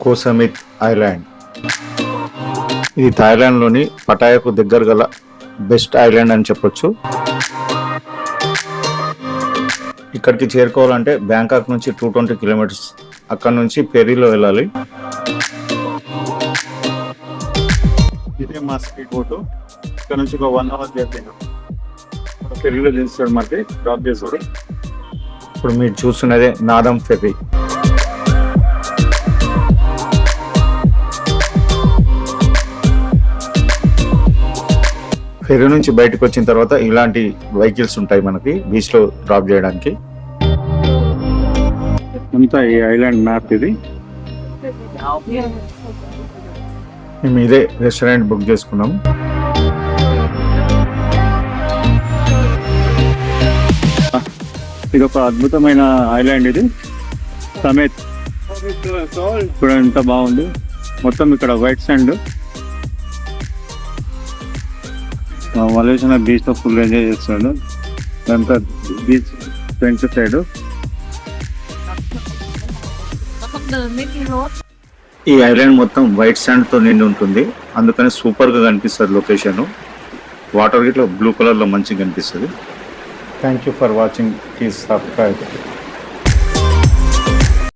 కో Samit island. ఇది థాయిలాండ్లోని పటాయాకు దగ్గర గల బెస్ట్ ఐలాండ్ అని చెప్పొచ్చు. ఇక్కడికి చేరుకోవాలంటే బ్యాంకాక్ నుంచి 220 కిలోమీటర్స్, అక్కడ నుంచి ఫెర్రీలో వెళ్ళాలి. ఇదే మా స్పీడ్ బోట్. ఇక్కడ నుంచి ఒక 1 అవర్ జర్నీ. ఫెర్రీలో దించుతాడు, మరి డ్రాప్ చేస్తాడు. ఇప్పుడు మీరు చూస్తున్నదే నాదం ఫెర్రీ. ఫెర్రీ నుంచి బయటకు వచ్చిన తర్వాత ఇలాంటి వెహికల్స్ ఉంటాయి మనకి బీచ్ లో డ్రాప్ చేయడానికి. అంతా ఈ ఐలాండ్ మ్యాప్ ఇది. మేము ఇదే రెస్టారెంట్ బుక్ చేసుకున్నాం. ఇది ఒక అద్భుతమైన ఐలాండ్, ఇది సమేత్. ఇప్పుడు ఎంత బాగుంది, మొత్తం ఇక్కడ వైట్ శాండ్. మలేషియా బీచ్ లో ఫుల్ ఎంజాయ్ చేస్తున్నాడు. అంతా బీచ్ ఫ్రంట్ సైడ్. ఈ ఐలాండ్ మొత్తం వైట్ శాండ్ తో నిండి ఉంటుంది, అందుకని సూపర్ గా కనిపిస్తుంది లొకేషన్. వాటర్ ఇట్లా బ్లూ కలర్ లో మంచిగా కనిపిస్తుంది. Thank you for watching. Please subscribe.